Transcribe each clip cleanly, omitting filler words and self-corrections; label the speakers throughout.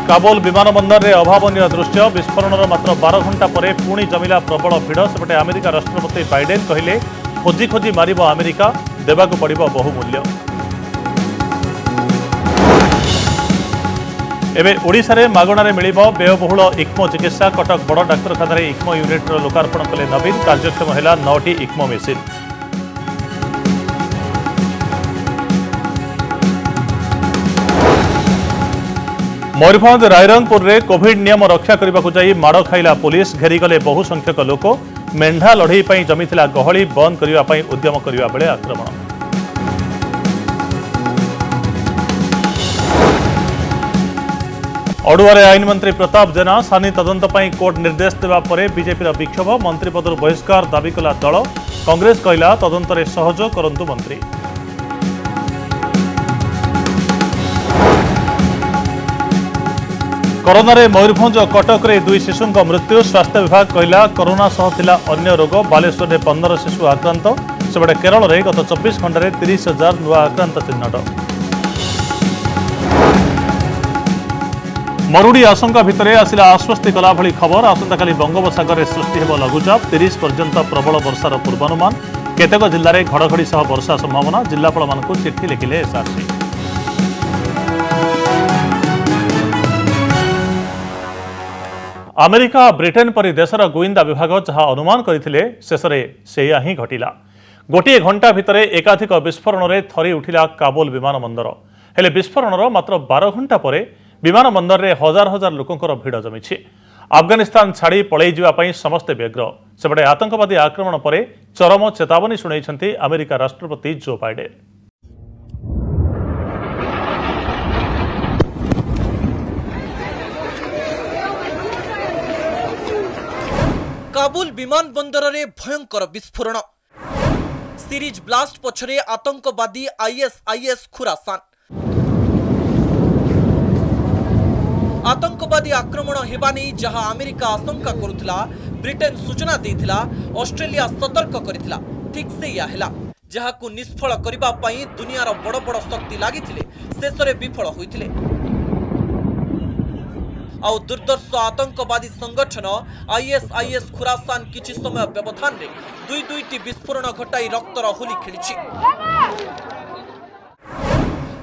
Speaker 1: काबुल विमानबंदर में अभावन दृश्य विस्फोरण मात्र 12 घंटा पर पुणी जमिला प्रबल भिड़ सेपटे अमेरिका राष्ट्रपति बाइडेन कहले खोजी खोजी मारिब अमेरिका देवाक पड़िब बहुमूल्य। एबे ओडिशा रे मागणारे मिलिब व्ययबहुल इक्मो चिकित्सा कटक बड़ डाक्तरखाना इक्मो यूनिट्र लोकार्पण कले नवीन कार्यक्षम है 9टी इक्मो मेसिन। मयूरभंज रायरंगपुर रे कोविड नियम रक्षा करने जाई माड़ खाइला पुलिस घेरीगले बहु संख्यक लोक मेंढा लड़ई पर जमीथिला गहली बंद करने उद्यम करने बेले आक्रमण। अड़ुआरे आईन मंत्री प्रताप जेना सानी तदंत पर कोर्ट निर्देश देवा पर बीजेपी विक्षोभ मंत्री पदर बहिष्कार दाबी कला दल कांग्रेस कहला तदंत रे सहयोग करंतु मंत्री। कोरोना रे मयूरभंज कटक रे 2 शिशुंक मृत्यु स्वास्थ्य विभाग कहला कोरोना सह थिला अन्य रोग बालेश्वर रे 15 शिशु आक्रांत सेबडे केरल रे गत 24 घंटे 30,000 नुआ आक्रांत चिन्हट। मरुड़ी आशंका भितर आसिला आश्वस्ति कला भली खबर आसंता काली बंगोपसागर सृष्टि हेब लघुचाप 30 पर्यंत प्रबल वर्षार पूर्वानुमान केतेक जिल्ला रे घड़घड़ी सह वर्षा संभावना जिल्लापाल मानकु चिट्ठी लिखिले एसआरसी। अमेरिका ब्रिटेन परि देशर गोइंदा विभाग जहाँ अनुमान करथिले शेषरे सेया ही घटिला। गोटे घंटा भितर एकाधिक विस्फोरण रे थरी उठिला काबुल विमानबंदर हेले विस्फोरणर मात्र 12 घंटा पर विमानबंदर रे हजार हजार लोकंकर भिड़ जमिछि। अफगानिस्तान छाड़ी पलई जिबा पई समस्ते व्यग्र सेपटे आतंकवादी आक्रमण पर चरम चेतावनी शुणाइछन्ति अमेरिका राष्ट्रपति जो बाइडेन।
Speaker 2: काबुल विमानबंदर रे भयंकर विस्फोरण सीरीज ब्लास्ट पछरे आतंकवादी आईएसआईएस खुरासान। आतंकवादी आक्रमण हेबा नहीं जहां अमेरिका आशंका करुथिला ब्रिटेन सूचना देथिला ऑस्ट्रेलिया सतर्क करिथिला ठीक से या हेला जहाकु निष्फल करिबा पई दुनियार बड़ बड़ शक्ति लागिथिले शेषरे विफल होइथिले। आउ दुर्दर्श आतंकवादी संगठन आईएसआईएस खुरासान किछि समय व्यवधान रे दुईटी विस्फोरण घटाई रक्तर होली खेलिछि।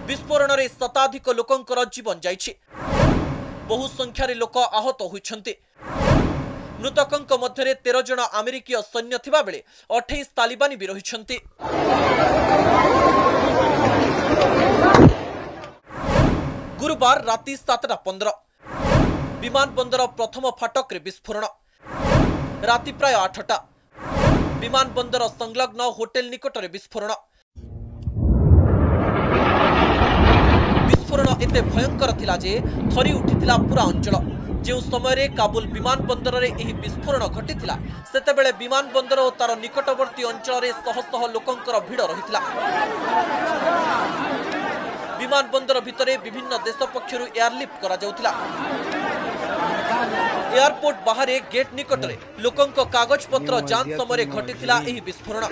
Speaker 2: विस्फोरण रे शताधिक लोकंकर जीवन जाइछि बहु संख्यारे लोक आहत होइछन्ते। मृतकंक मध्यरे 13 जन अमेरिकीय सैन्य थिबा बेले 28 तालिबानी भी रहिछन्ते। गुरुवार राति 7:15 विमानबंदर प्रथम फाटक रे विस्फोरण राति प्राय 8टा विमानबंदर संलग्न होटेल निकट रे विस्फोरण। विस्फोरण एते भयंकर थिला जे थरी उठिथिला पूरा अंचल। जो समय रे काबुल विमानबंदर रे एही विस्फोरण घटिथिला सेतेबेले विमानबंदर और तार निकटवर्ती अंचल रे शह शह लोकंकर भिड़ रहिथिला। विमानबंदर भितरे विभिन्न देश पक्षरु एयरलिफ्ट करा जाउथिला। एयरपोर्ट बाहरे गेट निकट रे लोकंक कागज पत्र जांच समय घटिथिला एही विस्फोरण।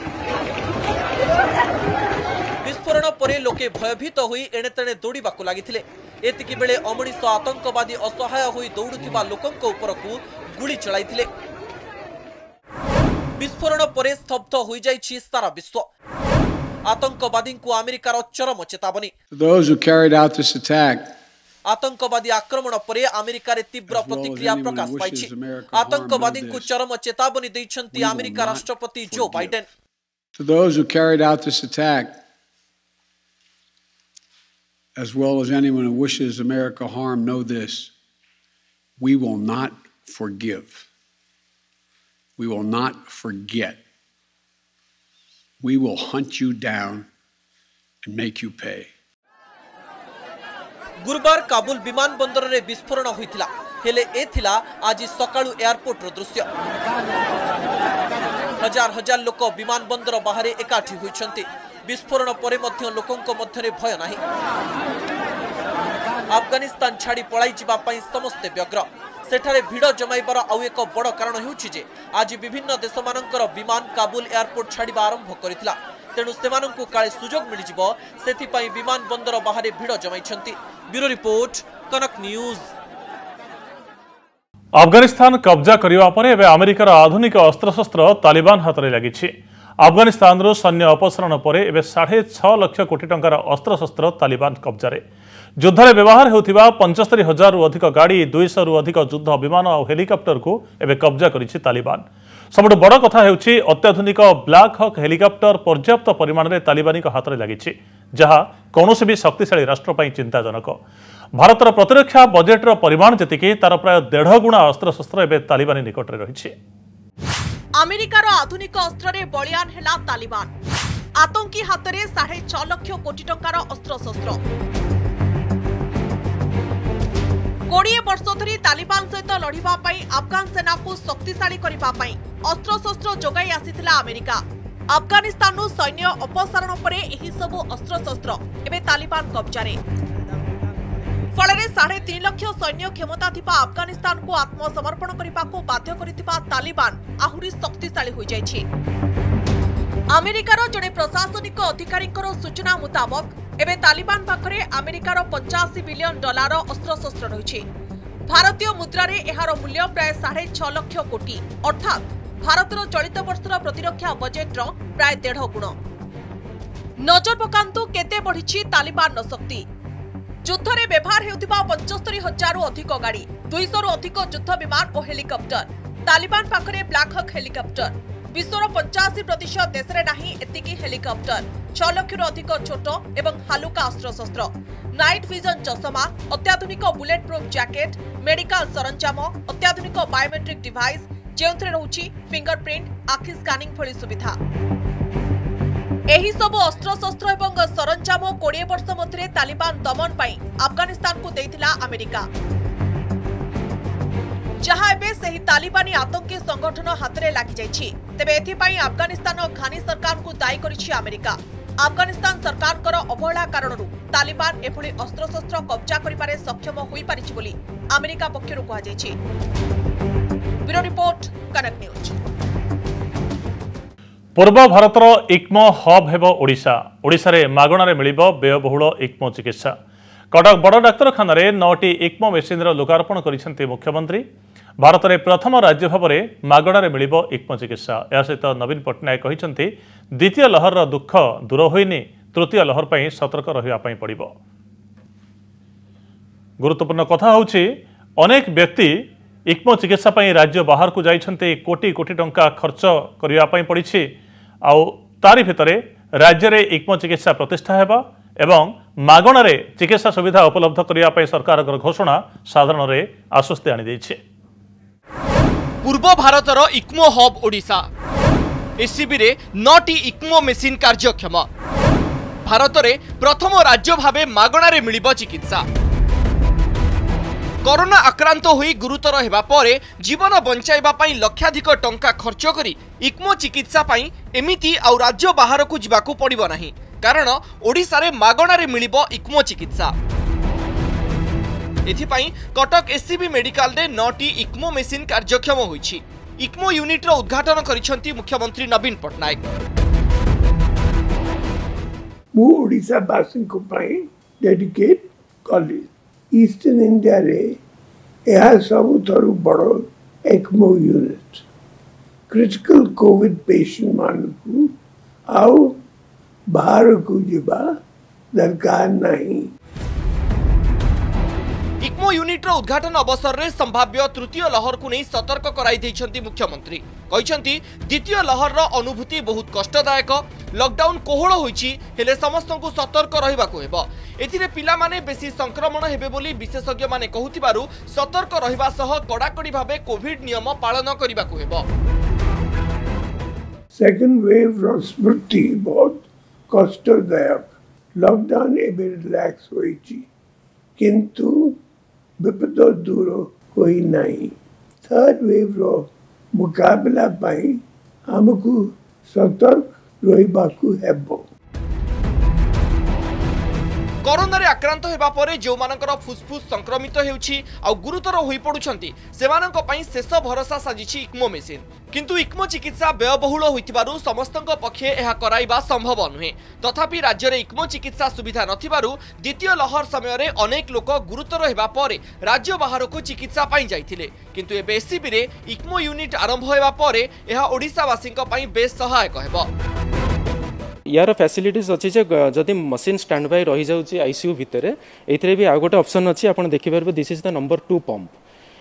Speaker 2: विस्फोरण पर लोके भयभीत होई एणे तेणे दौड़ाकू लगिथिले। एतिकी बेले अमणिष आतंकवादी असहाय होई दौड़ुथिबा लोकंक उपरकू गुली चलाइथिले। विस्फोरण पर स्तब्ध होई जाइछि सारा विश्व। आतंकवादी को अमेरिकार चरम चेतावनी। आतंकवादी आक्रमण पर अमेरिका रे तीव्र प्रतिक्रिया प्रकाश पाइछि। आतंकवादी को चरम चेतावनी दैछन्ति अमेरिका राष्ट्रपति Joe Biden.
Speaker 3: To those who carried out this attack, as well as anyone who wishes America harm, know this: we will not forgive. We will not forget. We will hunt you down and make you pay.
Speaker 2: गुरुवार काबुल विमानबंदर रे विस्फोरण होइथिला हेले ए थिला आज सकाळु airport रो दृश्य। हजार हजार लोक विमानबंदर बाहर एकाठी होइछन्ति। विस्फोरण परे मध्य लोकंक मध्यरे भय नाही। अफगानिस्तान छाड़ी पलाई जिबा पई समस्त व्यग्र। सेठारे भिड़ जमाइबार आउ एक बड़ कारण हेउछि जे आज विभिन्न देशमानंकर विमान काबुल एयरपोर्ट छाड़िबा आरंभ करिथिला। तेणु सेमानंकु काळे सुजोग मिलिजिबो सेथि पई विमान बंदर बाहर भिड़ जमाइछन्ति। ब्यूरो रिपोर्ट, कनक न्यूज।
Speaker 1: अफगानिस्तान कब्जा करने पर एवं अमेरिकार आधुनिक अस्त्रशस्त्र तालिबान हाथ में लगी। अफगानिस्तान सैन्य अपसारण पर एवं 6.5 लाख कोटी टंकार अस्त्रशस्त्र तालिबान कब्जारे। युद्ध में व्यवहार होता 75,000 रु अधिक गाड़ी 200 रु अधिक युद्ध विमान और हेलिकप्टर को एवं कब्जा करिछि तालिबान। सबुठ बड़ कथा हेउछि अत्याधुनिक ब्लैक हॉक हेलिकप्टर पर्याप्त परिमाण में तालिबानी हाथ में लगी, जहाँ कौनसी भी शक्तिशाली राष्ट्र पर चिंताजनक। भारतर प्रतिरक्षा बजेट्र परिमाण जेतिकी तार प्राय 1.5 गुणा अस्त्रशस्त्र एवं तालिबानी निकट में रही।
Speaker 2: अमेरिकार आधुनिक अस्त्र रे बलियान हेला तालिबान। आतंकी हाथ में 6.5 लाख कोटी टंकार अस्त्रशस्त्र। 20 वर्ष धरी तालिबान सहित लड़िबा पई अफगान सेना को शक्तिशाली करिबा पई अस्त्रशस्त्र जोगाई आसीथिला अमेरिका। अफगानिस्तान सैन्य अपसारण पर एही सब अस्त्रशस्त्र एबे तालिबान कब्जारे। फल 3.5 लाख सैन्य क्षमता थिबा अफगानिस्तान को आत्मसमर्पण करने को बाध्य करिथिबा तालिबान आहुरी शक्तिशाली हो जाइछि। अमेरिकार जड़े प्रशासनिक अधिकारी सूचना मुताबक एबे तालिबान पाखरे अमेरिकार $85 बिलियन अस्त्रशस्त्र रही। भारतीय मुद्रा रे एहार मूल्य प्राय 6.5 लाख कोटी, अर्थात भारतर चलित वर्षर प्रतिरक्षा बजेट्र प्राय 1.5 गुण। नजर पकांतु केते बढ़िछि तालिबान शक्ति। युद्ध में व्यवहार होता 75,000 रु अधिक गाड़ी 200 रु अधिक युद्ध विमान और हेलिकप्टर। तालिबान पाखरे ब्लैक हॉक हेलिकप्टर। विश्वर 85% देश में नहीं एतिकी हेलिकप्टर। 6 लाख रु अधिक छोट एवं हालुका अस्त्रशस्त्र, नाइट विजन चश्मा, अत्याधुनिक बुलेट प्रूफ जैकेट, मेडिकल सरंजाम, अत्याधुनिक बायोमेट्रिक डिवाइस जेउथरे रहुछि फिंगरप्रिंट, आखि स्कैनिंग भली सुविधा। एही सब अस्त्रशस्त्र एवं सरंजाम 20 वर्ष मध्य तालिबान दमन पाई अफगानिस्तान को देइथिला अमेरिका, जहां एबे सही तालिबानी आतंकी संगठन हाथ में लगी जाइछि। तेबे एथिपाई अफगानिस्तान घानी सरकार को दायी करिछि अमेरिका। अफगानिस्तान सरकार कर अवहेला कारणरू तालिबान एभली अस्त्रशस्त्र कब्जा करिपारे सक्षम होई पारिछि बोली अमेरिका पक्षरु कहा जाइछि। Bureau report, connect news.
Speaker 1: पूर्व भारतर इक्मो हब हेब ओडिशा। ओडिशा रे मागणारे मिलिबो व्ययबहुल इक्मो चिकित्सा। कटक बड़ डाक्तरखाना 9टी इक्मो मेसीन लोकार्पण करिसेंती मुख्यमंत्री। भारत में प्रथम राज्य भाव में मागणारे मिलिबो इक्मो चिकित्सा। या सहित नवीन पट्टनायक कहिसेंती द्वितीय लहर दुख दूर होइनी, तृतीय लहर पई सतर्क रहिबा पई पड़िबो। गुरुत्वपूर्ण कथा होछि अनेक व्यक्ति इक्मो चिकित्सा पई राज्य बाहर को जाइछन्ते, कोटी कोटी टंका खर्च करिया पई पड़िछि। आउ तारि भितरे राज्य रे इक्मो चिकित्सा प्रतिष्ठा हेबा एवं मागणारे चिकित्सा सुविधा उपलब्ध करिया पई सरकार घोषणा साधारण रे आश्वस्ति आनि दैछि।
Speaker 4: पूर्व भारतर इक्मो हब ओडिशा। एसीबी रे 9टी इक्मो मेसीन कार्यक्षम। भारत रे प्रथम राज्य भावे मागणारे मिलिबो चिकित्सा। कोरोना आक्रांत होई गुरुतर हेबा परे जीवन बंचाइबा पई लक्षाधिक टंका खर्च करी इक्मो चिकित्सा पई एमिति आउ राज्य बाहर को जिबाकू पड़िबो नाही, कारण ओडिशा रे मागणारे मिलिबो इक्मो चिकित्सा। एथिपाई कटक एससीबी मेडिकल रे 9टी इक्मो मेसीन कार्यक्षम होईछि। इक्मो यूनिट रो उद्घाटन करिसेंती मुख्यमंत्री नवीन पट्टनायक।
Speaker 5: मु ओडिशा बासिन को पई डेडिकेट कॉलेज ईस्टर्न इंडिया रे यह सबुथरु बड़ो ECMO unit critical covid patient मानकु आउ बाहर को जिबा दरकार नहीं।
Speaker 4: इक्मो यूनिट रो उद्घाटन अवसर रे संभाव्य तृतीय लहर को नहीं सतर्क कराई दैछंती मुख्यमंत्री। कहिसंती द्वितीय लहर रो अनुभूति बहुत कष्टदायक। लॉकडाउन कोहळ होईछि, हेले समस्त को सतर्क रहिबाकू हेबो। एथिरे पिला माने बेसी संक्रमण हेबे बोली विशेषज्ञ माने कहूतिबारु सतर्क रहिबा सह कड़ाकड़ी भाबे कोविड नियम पालन करिबाकू हेबो।
Speaker 5: सेकंड वेव रो स्मृति बहुत कष्टदायक। लॉकडाउन एबे रिलैक्स होईछि, किंतु विपद दूर होई नहीं। थर्ड वेव रो मुकाबला पाई हमकू सतर्क रहिबाकू हेबो।
Speaker 4: कोरोना रे आक्रांत हेबा परे जो मानकर फुसफुस संक्रमित हेउछि आ गुरुतर होई पडुछंती सेमानक पई शेष भरोसा साजिछि इक्मो मेसिन किंतु इक्मो चिकित्सा व्ययबहुल होइतिबारु समस्तक पक्षे एहा कराइबा संभव नुहे। तथापि राज्य रे इक्मो चिकित्सा सुविधा नथिबारु द्वितीय लहर समय रे अनेक लोक गुरुतर हेबा परे राज्य बाहर को चिकित्सा पाई जाइथिले किंतु एबे एसीबी रे इक्मो यूनिट आरंभ हेबा परे एहा ओडिसावासीक पई बेस सहायक हेबो।
Speaker 6: यार फैसिलिटीज अच्छी जदि मशीन स्टैंड बाय रही जाउची आईसीयू भितर एथिरे भी आ गोटे ऑप्शन अच्छी आपण देखि परबे this is the number 2 pump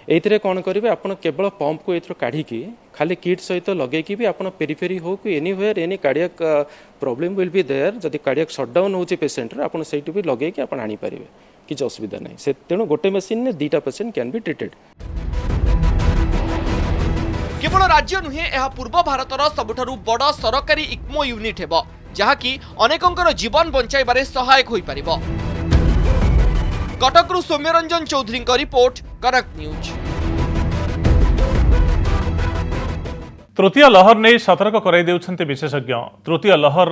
Speaker 6: एथिरे कोन करिवे आपण केवल पंप को एथरो काढी की खाली किट सहित लगे की भी आपण पेरिफेरी हो कि anywhere any cardiac problem will be there जदि कार्डियक शटडाउन होची पेशेंट रे आपण सेठी भी लगे की आपण आनी परिवे किछ असुविधा नै से तेनु गोटे मशीन ने दीटा पेशेंट कैन बी ट्रीटेड।
Speaker 4: केवल राज्य नुहे यह पूर्व भारतर सबुठारु बड़ सरकारी इक्मो यूनिट हेबो जहाँकि अनेकंकर जीवन बंचाइबारे सहायक होई परिबो। कटकरू सौम्यरंजन चौधरी का रिपोर्ट, कनक न्यूज।
Speaker 1: तृतीय लहर नहीं सतर्क कराई देउछन्ति विशेषज्ञ। तृतीय लहर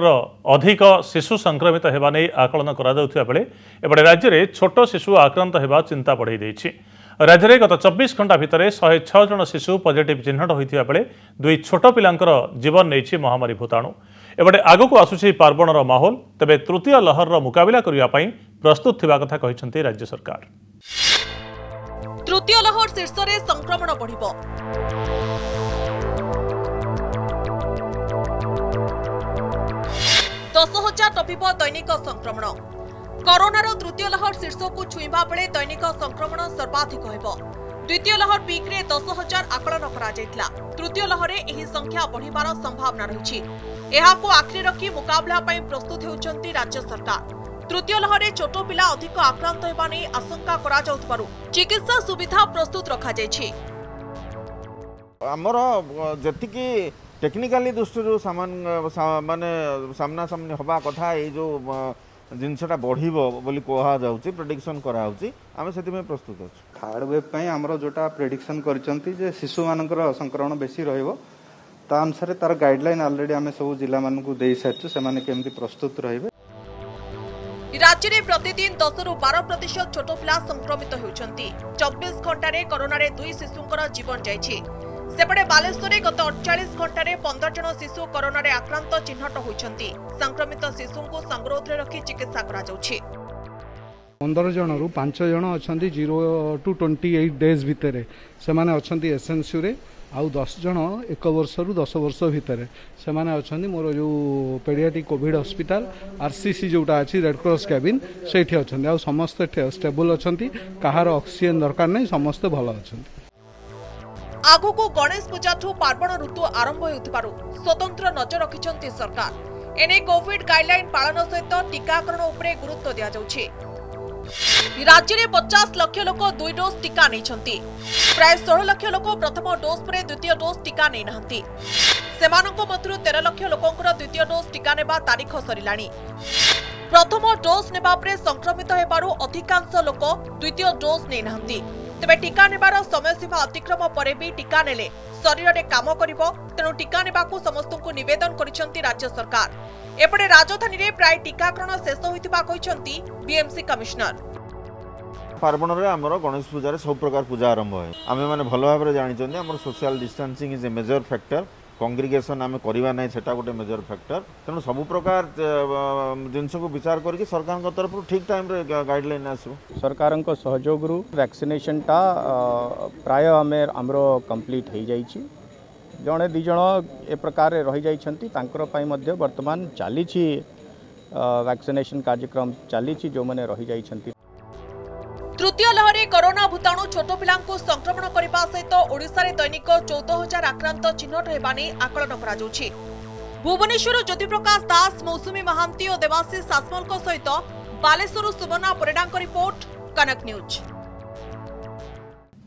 Speaker 1: अधिक शिशु संक्रमित हेबा नै आकलन करा जाउथिबा बेले एबडे राज्य रे छोट शिशु आक्रांत हेबा चिंता बढ़ाई दैछि। राज्य में गत 24 घंटा भितर 106 जन शिशु पॉजिटिव चिन्हट होइथिबा बेले 2 छोट पिलांकर जीवन नेछि महामारी भूताणु। एबडे आगको आसुछि पार्वणर माहौल, तेबे तृतीय लहर मुकाबिला करिया पई प्रस्तुत थिबा कथा कहिसन्ति राज्य सरकार।
Speaker 2: तृतीय लहर शीर्ष रे संक्रमण बढ़िबो। 10,000 टपिबो दैनिक संक्रमण। कोरोनार तृतीय लहर शीर्ष को छुईबा बेले दैनिक संक्रमण सर्वाधिक हेबो। द्वितीय लहर पीक रे 10,000 आकलन करा जायतिला। तृतीय लहर रे एही संख्या बढ़िबार संभावना रहिछि। एहाको आखिरी रखी मुकाबला पई प्रस्तुत हेउचंती राज्य सरकार। तृतीय लहर रे छोट पिला अधिक आक्रांत हेबा नै आशंका करा जाउतबारु चिकित्सा सुविधा प्रस्तुत रखा जायछि।
Speaker 7: हमर जतिकी टेक्निकली दृष्टि सामान माने सामना सामनी हवा कथा ए जो जिनसटा बढ़िबो बोली कोहा जाउची प्रेडिक्शन करा होची आमे सेति में प्रस्तुत अछि।
Speaker 8: थर्ड वेव पई हमरो जोटा प्रेडिक्शन करचंती जे शिशु मानकर संक्रमण बेसी रहइबो ता अनुसार तार गाइडलाइन ऑलरेडी आमे सब जिला मान को देई साचु से माने केमति प्रस्तुत रहिबे।
Speaker 2: राज्य में प्रतिदिन 10 रु 12% छोट पिला संक्रमित होउचंती। 24 घंटा रे कोरोना रे 2 शिशुंकर जीवन जायछि। सेपटे बालेश्वर में गत 48 घंटा रे 15 जन शिशु कोरोना रे आक्रांत चिन्हट होइछंती। संक्रमित शिशु को संगरोध रे रखी चिकित्सा करा जाउछि।
Speaker 9: 15 जन रु 5 जन अछंती 0 टू 28 डेज भितरे से माने अछंती एसएनसी रे आउ 10 जन 1 वर्ष रु 10 वर्ष भितरे से माने अछंती मोर जो पेडियाट्रिक कोविड हॉस्पिटल आरसीसी जोटा अछि रेड क्रॉस केबिन सेठी अछंती आउ समस्त स्टेबल अछंती कहार ऑक्सीजन दरकार नै समस्त भलो अछंती।
Speaker 2: आगु को गणेश पूजा ठू पार्वण ऋतु आरंभ होउतिबारु स्वतंत्र नजर रखिछंती सरकार। एने कोविड गाइडलाइन पालन सहित टीकाकरण उपरे गुरुत्व दिया जाउछि। राज्य में 50 लाख लोक 2 डोज टीका नैछंती। प्राय 16 लाख लोक प्रथम डोज पर द्वितीय डोज टीका नै नहंती। सेमानक मधुरु 13 लाख लोकंकर द्वितीय डोज टीका नेबा तारीख सरिलाणी। प्रथम डोज नेबा परे संक्रमित हेबारु अधिकांश लोक द्वितीय डोज नै नहंती। तेबे टीका नेबार समय सीमा अतिक्रम परे भी टीका नेले शरीर रे काम करिवो, तेणु टीका नेबाकू समस्तଙ୍କୁ निवेदन करिसंती राज्य सरकार। एपटे राजधानी रे प्राय टीकाकरण शेष होइतिबा कहिसंती बीएमसी कमिश्नर।
Speaker 7: पार्वण रे हमर गणेश पूजा रे सब प्रकार पूजा आरंभ है। आमे माने भलो भाबरे जानिचंती हमर social distancing is a major factor. Congregation आमे करिवा नै सेटा गोटे मेजर फैक्टर। तेणु सब प्रकार जिनस को विचार करके सरकार को तरफ ठीक टाइम रे गाइडलाइन आसो।
Speaker 10: सरकार को सहयोग रु वैक्सीनेशन टा प्राय हमरो कंप्लीट हो जाइछि। जणे दि जण ए प्रकार रही जाइछंती तांकर पई मध्ये वर्तमान चालीछि वैक्सीनेशन कार्यक्रम चालीछि जो माने रही जाइछंती।
Speaker 2: तृतीय लहरे कोरोना भूताणु छोट पिलांको संक्रमण करने सहित ओडिशा रे दैनिक 14,000 आक्रांत चिन्हट हेबा नै आकलन करा जाउछि। भुवनेश्वर ज्योतिप्रकाश दास, मौसुमी महांती और देवाशीष आसमल सहित बालेश्वर सुवर्णा परिडांक रिपोर्ट, कनक न्यूज।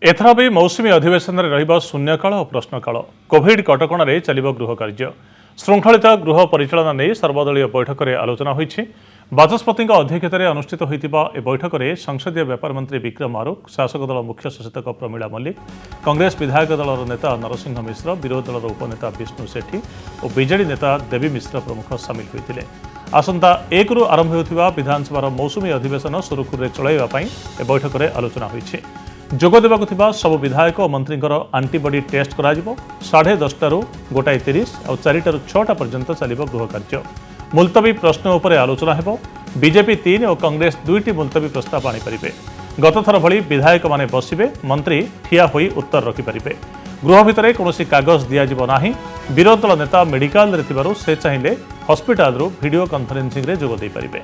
Speaker 1: एथर भी मौसुमी अधिवेशन में रहिबा शून्यकाल और प्रश्नकाल। कोविड कटकणा रे चलिबो गृह कार्य। श्रृंखलित गृह परिचालना नहीं सर्वदलीय बैठक में आलोचना होईछि। बाचस्पति अध्यक्षतार अनुष्ठित होइतिबा ए बैठक में संसदीय व्यापार मंत्री विक्रम आरुख, शासक दल मुख्य सचेतक प्रमीला मल्लिक, कांग्रेस विधायक दल नेता नरसिंह मिश्र, विरोधी दल उपनेता विष्णु सेठी और बीजेडी नेता देवी मिश्र प्रमुख सामिल होते। आसंता 1 रु आरंभ होता विधानसभा मौसुमी अधिवेशन सुरुखुरे चलैवाई ए बैठक में आलोचना होती। जोग देवाक थिबा सब विधायक और मंत्री आंटीबॉडी टेस्ट करा 10:30 रु 1:30 और 4 रु 6 पर्यंत चलिब गृह कार्य। मुलतवी प्रश्न उपर आलोचना हेब। बीजेपी 3 और कांग्रेस 2टी मुलतवी प्रस्ताव आनीपारे। गतथर भली विधायक माने बसिबे, मंत्री ठिया होई उत्तर रखिपारे। गृह भितर कौन कागज दिज्व ना। विरोधी दल नेता मेडिकल रे थिबारु से चाहिए हॉस्पिटल रु वीडियो कॉन्फ्रेंसिंग रे जोग दे पारिबे।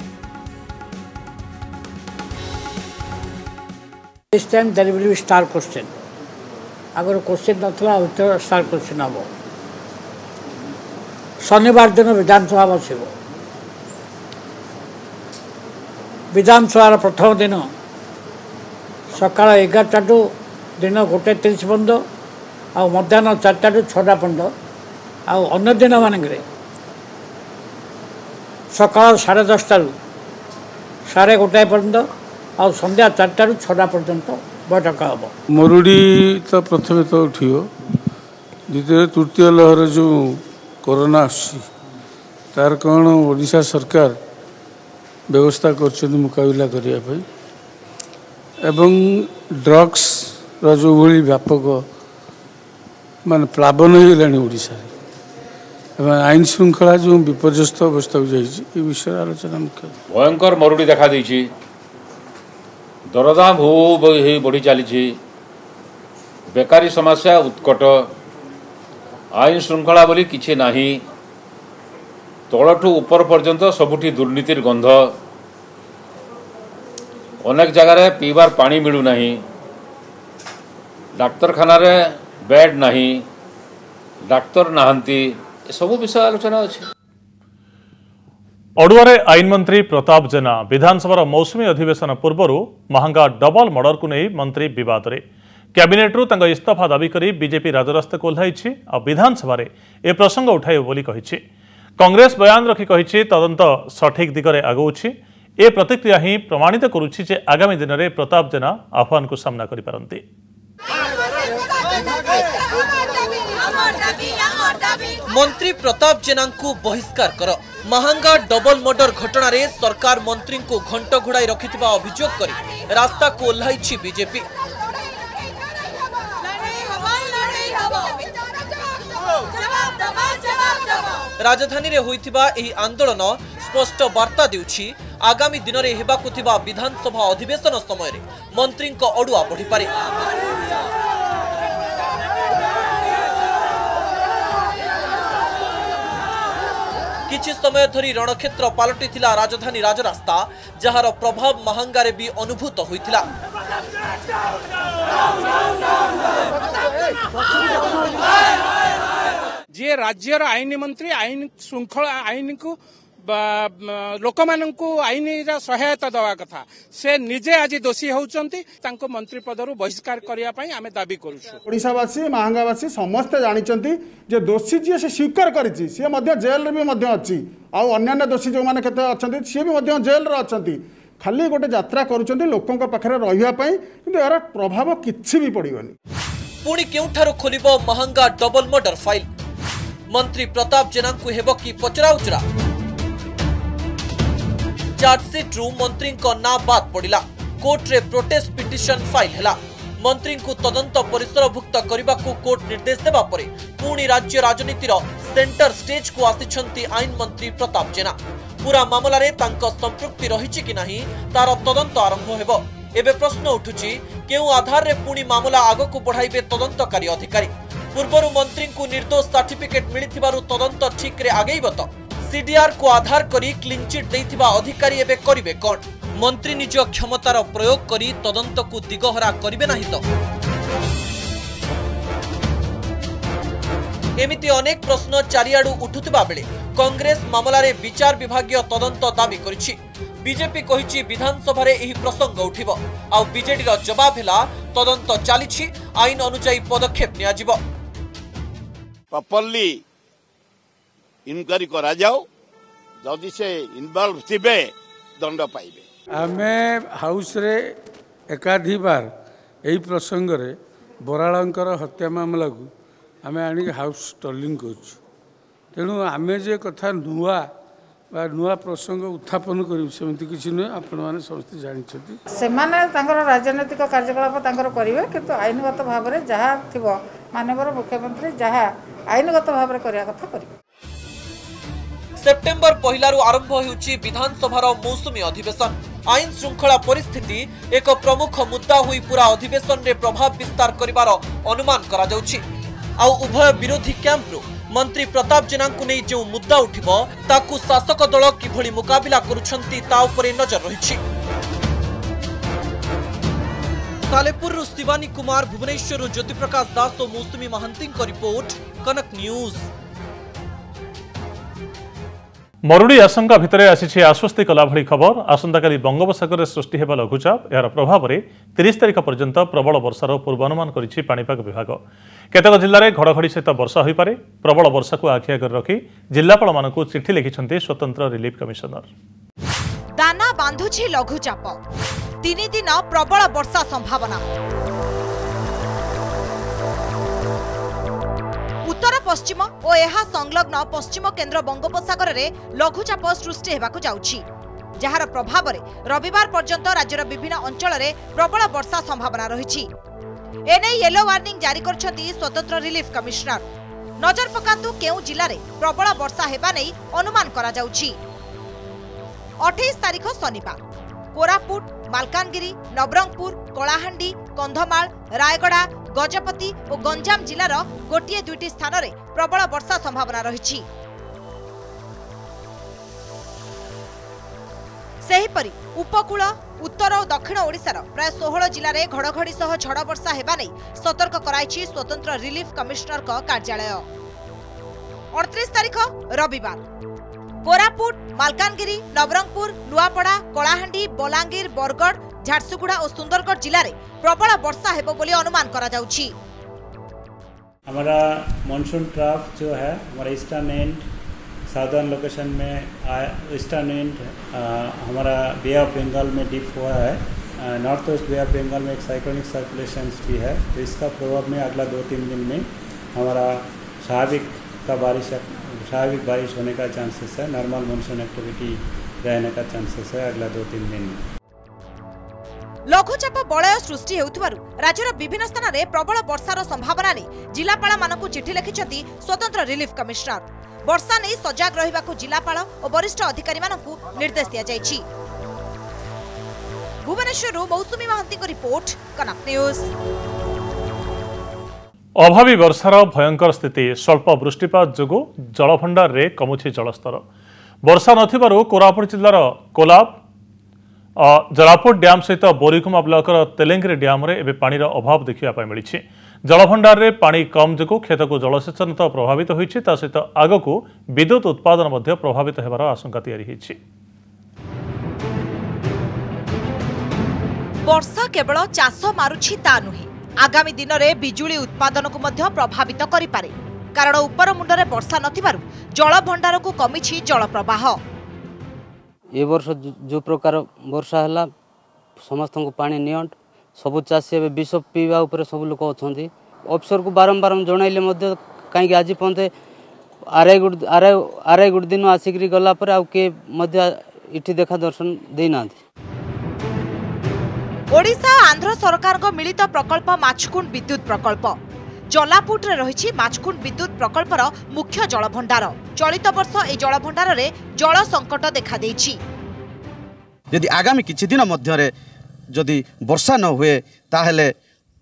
Speaker 11: This time there will be star question. अगर क्वेश्चन न स्टार क्वेश्चन हम शनिवार दिन विधानसभा बस विधानसभा प्रथम दिन सकाल 11टा दिन 1:30 बंद आ मध्याह्न 4टा 6टा बंद अन्य दिन मानक सकाल 10:30 1:30 पर्यंत और संध्या 4टा 6टा पर्यंत बैठक हम।
Speaker 12: मरुड़ी तो प्रथम तो उठियो, द्वितीय तृतीय लहर जो कोरोना तार कौन ओडिशा सरकार व्यवस्था कर मुकाबला करने एवं ड्रग्स जो भली व्यापक मान प्लावन हो गलानी ओडिशा रे आईन श्रृंखला जो विपर्यस्त अवस्था को विषय आलोचना मुख्य।
Speaker 13: भयंकर मरुड़ी देखा देछि, दरदाम हो बढ़ी चली, बेकारी समस्या उत्कट, आईन श्रृंखला बोली किछि नाही, तलठू ऊपर पर्यंत सबुठी दुर्नीतिर गंध, अनेक जगार पीबार पानी मिलू नाही, डाक्तरखाना रे बेड नाही, डाक्तर नाहंती, सब विषय आलोचना अछि।
Speaker 1: अड़ुआरे आईन मंत्री प्रताप जेना विधानसभा मौसुमी अधिवेशन पूर्व महंगा डबल मर्डर को नहीं मंत्री विवाद रे कैबिनेट्रु इस्तीफा दाबी करी बीजेपी राजरास्ता को ओह्लाई और विधानसभा ए प्रसंग उठाइब बोली कही। कांग्रेस बयान रखी कही तदंत सठिक दिगरे आगौछि। ए प्रतिक्रिया ही प्रमाणित करुछि जे आगामी दिन में प्रताप जेना आह्वान को सामना करि पारंती।
Speaker 2: मंत्री प्रताप जेना को बहिष्कार कर महंगा डबल मर्डर घटना रे सरकार मंत्री को घंट घोड़ाई रखिथिबा अभियोग करी रास्ता को ओह्लाई बीजेपी। राजधानी रे होइथिबा एही आंदोलन स्पष्ट वार्ता देउछि आगामी दिन रे हेबाकु थिबा विधानसभा अधिवेशन समय रे मंत्री को अडुआ बढ़ी पारे। किछि समय धरी रणक्षेत्र पालटिथिला राजधानी राजरास्ता जहार प्रभाव महांगारे भी अनुभूत होइथिला।
Speaker 14: जे राज्यर आईन मंत्री आईन श्रृंखला आईन को लोक मानू आईन सहायता दवा कथा से निजे आज दोषी होउचंती तांको मंत्री पदरु बहिष्कार करिया पई आमे दाबी करूछु।
Speaker 15: ओडिशावासी महांगावासी समस्त जानिचंती जे दोषी जे से स्वीकार करिछि से मध्य जेल रे भी मध्य अछि आ अन्य दोषी जो माने केते अछंती से भी मध्य जेल रे अछंती। खाली गोटे यात्रा करूचंती लोकन का पाखरे रहिया पई किंतु यार प्रभाव किछि भी पड़िबनी।
Speaker 2: पुणी केउठारो खोलिबो महंगा डबल मर्डर फाइल मंत्री प्रताप जेना को हेबो की पचरा उचरा। चार्जसीट रु मंत्री को ना बात पड़िला कोर्ट रे प्रोटेस्ट पिटिशन फाइल हैला। मंत्री को तदंत परिसरभुक्त करने को कोर्ट निर्देश देवा परे पुणी राज्य राजनीतिर सेंटर स्टेज को आसिछंती आईन मंत्री प्रताप जेना। पूरा मामला रे तांको संपृक्ति रहिछि कि नाही तार तदंत आरंभ हेबो। एबे प्रश्न उठुछि केउ आधार रे पुणी मामला आगो को बढ़ाइबे तदंतकारी अधिकारी। पूर्वरु मंत्री को निर्दोष सर्टिफिकेट मिलिथिबारु तदंत ठीक रे आगेइबो तो सीडीआर को आधार करी क्लीन चिट देइथिबा अधिकारी एबे करिवे कोन? मंत्री निज क्षमतार प्रयोग करी तदंत को दिगहरा करिवे नाही तो? एमिति अनेक प्रश्न चारियाडू उठुथिबा बेले कांग्रेस मामला रे विचार विभागीय तदंत दाबी करिछि। बीजेपी कहिछि विधानसभा रे एही प्रसंग उठिबो आ बीजेडी रो जवाब हैला तदंत चालिछि आईन अनुसार पदक्षेप निया जिवो।
Speaker 16: प्रॉपर्ली इनक्वारी करा जाओ जदि से इन्वॉल्व थिबे दंड पाइबे।
Speaker 12: आमे हाउस रे एकाधी बार एही प्रसंग रे बराळंकर हत्या मामला को आमे आनी हाउस स्टॉलिंग करछु। तेणु आमे जे कथा नुआ बा नुआ प्रसंग उत्थापन करू सेमती किसी नुहे आपण मैंने समस्त जानते
Speaker 17: सेमाने तांकर राजनैतिक कार्यकलाप तांकर करिवे किंतु आईनगत भाव में जहाँ थिबो माननीय मुख्यमंत्री जहाँ आईनगत भाव में करिया कथा करिवे।
Speaker 2: सेप्टेम्बर पहिलारू आरंभ होउची विधानसभार मौसुमी अधिवेशन। आईन श्रृंखला परिस्थिति एक प्रमुख मुद्दा हुई पूरा अधिवेशन रे प्रभाव विस्तार करिवार अनुमान करा जाउची। आ उभय विरोधी कैंपरू मंत्री प्रताप जेना को नहीं जो मुद्दा उठिबो ताकू शासक दल किभली मुकाबिला करुछंती ता उपरे नजर रहिछि। सालेपुर शिवानी कुमार, भुवनेश्वर ज्योति प्रकाश दास और मौसुमी महांती को रिपोर्ट, कनक न्यूज।
Speaker 1: मरुड़ी आशंका भितर आसी आश्वस्ति कला भली खबर। आसंताकाली बंगोपसागर सृष्टि हेबा लघुचाप यार प्रभाव में 30 तारिख पर्यंत प्रबल वर्षार पूर्वानुमान करिछि पाणीपाग विभाग। केतक जिल्ला रे घड़घड़ी सहित वर्षा होई पारे। प्रबल वर्षा को आखि आगे रखी जिल्लापाल मानकु चिठी लिखिछन्ति स्वतंत्र रिलीफ कमिशनर।
Speaker 18: दाना बांधुछि लघुचाप, 3 दिन प्रबल वर्षा संभावना। उत्तर पश्चिम और यह संलग्न पश्चिम केन्द्र बंगोपसागर रे लघुचाप सृष्टि हेबाकु जाउछि, जहार प्रभाव रे रविवार पर्यंत राज्यर विभिन्न अंचल रे प्रबल वर्षा संभावना रहिछि। एने येलो वार्निंग जारी करछथि स्वतंत्र रिलीफ कमिशनर। नजर पकांतु केउ जिल्ला रे प्रबल वर्षा हेबा नै अनुमान करा जाउछि। 28 तारिख शनिवार कोरापुट, मालकानगिरी, नवरंगपुर, कलाहांडी, कंधमाल, रायगड़ा, गजपति और गंजाम जिलार गोटे 2टी स्थान रे प्रबल वर्षा संभावना रही। सेहीपरि उपकूल, उत्तर और दक्षिण ओडिशार प्राय 16 जिले में घड़घड़ी सह झड़ वर्षा हेबा नै सतर्क कराइछि स्वतंत्र रिलीफ कमिशनर का कार्यालय। 38 तारिख रविवार कोरापुट, मालकानगिरी, नवरंगपुर, नुआपड़ा, कलाहांडी, बलांगीर, बरगढ़, झारसुगुड़ा और सुंदरगढ़ जिले में प्रबल वर्षा हेबो बोली अनुमान करा जाउछि।
Speaker 19: हमारा मानसून ट्रफ जो है हमारा ईस्टर्न एंड साउदर्न लोकेशन में ईस्टर्न एंड हमारा बे ऑफ बंगाल में डिप हुआ है। North west bay of Bengal में एक साइक्लोनिक सर्कुलेशंस भी है, तो इसका प्रभाव में अगला 2-3 दिन में हमारा स्वाभाविक बारिश होने का चांसेस है। नॉर्मल मानसून एक्टिविटी रहने का चांसेस है अगला 2-3 दिन में।
Speaker 18: लघुचाप बलय सृष्टि हेउथबारु राज्यर विभिन्न स्थान में प्रबल वर्षार संभावना ने जिलापाल मानकु चिठी लिखिछथि स्वतंत्र रिलीफ कमिशनर। वर्षा नहीं सजग रहिबाकु जिलापाल और वरिष्ठ अधिकारी मानकु निर्देश दिया जायछि। भुवनेश्वर मौसुमी महांती को रिपोर्ट, कनक न्यूज।
Speaker 1: अभावी वर्षार भयंकर स्थिति। स्वल्प वृष्टिपात जोगु जलभंडार रे कमुछि जलस्तर। वर्षा नथिबारु कोरापुट जिल्लार कोलाब, जलापुर डैम सहित बोरीकुमा ब्लॉकर तेलेंगिरी डैम रे एबे पानीर अभाव देखा मिली। जलभंडार रे पानी कम जोगु खेत को जलसेचन तो प्रभावित होइछि, ता सहित आगकू विद्युत उत्पादन मध्य प्रभावित हेबार आशंका तैयारी होइछि।
Speaker 18: वर्षा केवल चाष मारुछि ता नुहे, आगामी दिन में बिजुली उत्पादन को मध्य प्रभावित करि पारे, कारण उपर मुंडरे वर्षा नथिबारु जलभंडार को कमिछि जल प्रवाह।
Speaker 20: ए वर्ष जो प्रकार वर्षा है समस्त को पानी नियंट सबु चाषी विष पीवा उपर सब लोक अच्छा। अफिसर को बारंबार जनइले कहीं आज पर्यंत आरआई गोटे दिन आसिक गलापर आठी देखा दर्शन देना।
Speaker 18: ओडिशा आंध्र सरकार को मिलित प्रकल्प माछकुंड विद्युत प्रकल्प जलापुटे रही माछकुंड विद्युत प्रकल्पर मुख्य जलभंडार। चलित वर्ष ए जलभंडार रे जल संकट देखा देछि।
Speaker 21: यदि आगामी किछि दिन मध्य जदि वर्षा न हुए ताहेले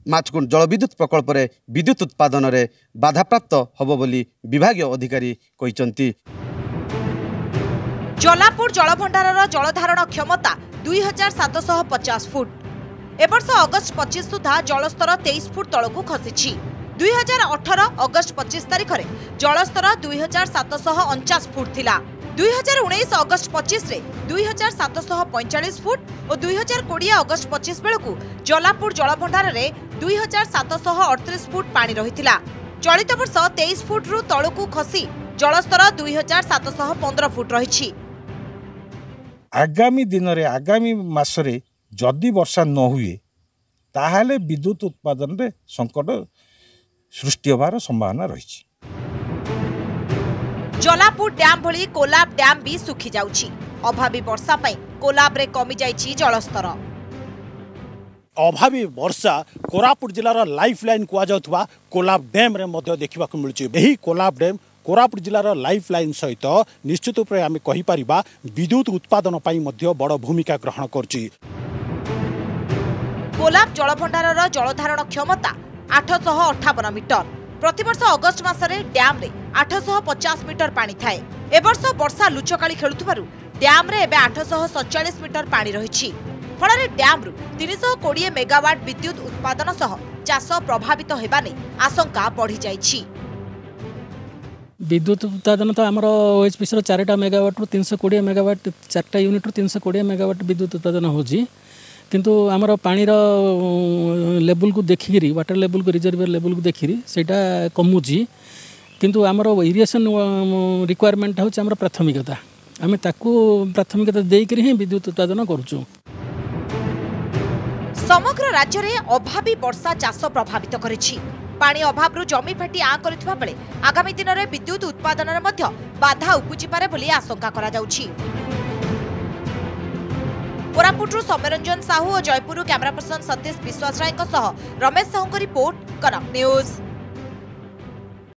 Speaker 21: माछकुंड जलविद्युत प्रकल्प रे विद्युत उत्पादन रे बाधा प्राप्त हबो बोली विभागीय अधिकारी कहिसंती।
Speaker 18: जलापुर जलभंडारर जलधारण क्षमता 2750 फुट। ए वर्ष अगस्त 25 सुधा जलस्तर 23 फुट तलकू खसी। 2018 अगस्त 25 तारिख रे जलस्तर 2749 फुट थिला। 2019 अगस्त 25 रे 2745 फुट और 2020 अगस्त 25 बेलकू जलापुर जलभंडार रे 2738 फुट पानी रहिथिला। चलित वर्ष 23 फुट रु तलकू खसी जलस्तर 2715 फुट रहिछि।
Speaker 22: आगामी दिन रे आगामी मास रे जदि वर्षा न हुए ताहाले विद्युत उत्पादन रे संकट सृष्टि होबार संभावना रही।
Speaker 18: जलापुर डैम भली कोलाब डैम भी सुखी जाउछि। अभावी वर्षा पई कोलाब रे कमी जाइछि जलस्तर।
Speaker 3: अभावी वर्षा कोरापुट जिलार लाइफलाइन कुआ कोलाब डैम रे मध्य देखा मिलूँ। यही कोलाब डैम कोरापुट जिलार लाइफलाइन सहित निश्चित रूप से आम कहीपर विद्युत उत्पादन बड़ भूमिका ग्रहण कर।
Speaker 18: कोलाब जलभंडार जलधारण क्षमता 858 मीटर। प्रतिवर्ष अगस्ट मासरे डैम रे 850 मीटर पानी थाए। एवर्ष वर्षा लुचकाली खेलुथबारु डैम रे एबे 847 मीटर पानी रहिछि। फଳରେ डैम रु 320 मेगावाट विद्युत उत्पादन सह चाष प्रभावित हेबा नै आशंका बढ़ी जाइछि।
Speaker 5: विद्युत उत्पादन तो आमर ओएचपी 4टा मेगावाट रु 320 मेगावाट 4टा यूनिट रु 320 मेगावाट विद्युत उत्पादन होछि। किंतु आमर पानी लेवल को देखिकी वाटर लेवल को रिजर्वियर लेवल को देखिकी सेटा कमुची। किंतु आमर इरिगेशन रिक्वायरमेंट होछि आमर प्राथमिकता। आम ताकू प्राथमिकता देकर ही विद्युत उत्पादन करूँ।
Speaker 18: समग्र राज्य में अभावी वर्षा चाष प्रभावित करिछि। पानी अभाव जमी फाटी आँ करथिबा बेले आगामी दिन में विद्युत उत्पादन में बाधा उपजिपारे बोली आशंका करा जाउछि। कोरापुटरू सौम्यरंजन साहू और जयपुर कैमरा पर्सन सतीश विश्वास राय रमेश साहू रिपोर्ट कनक न्यूज।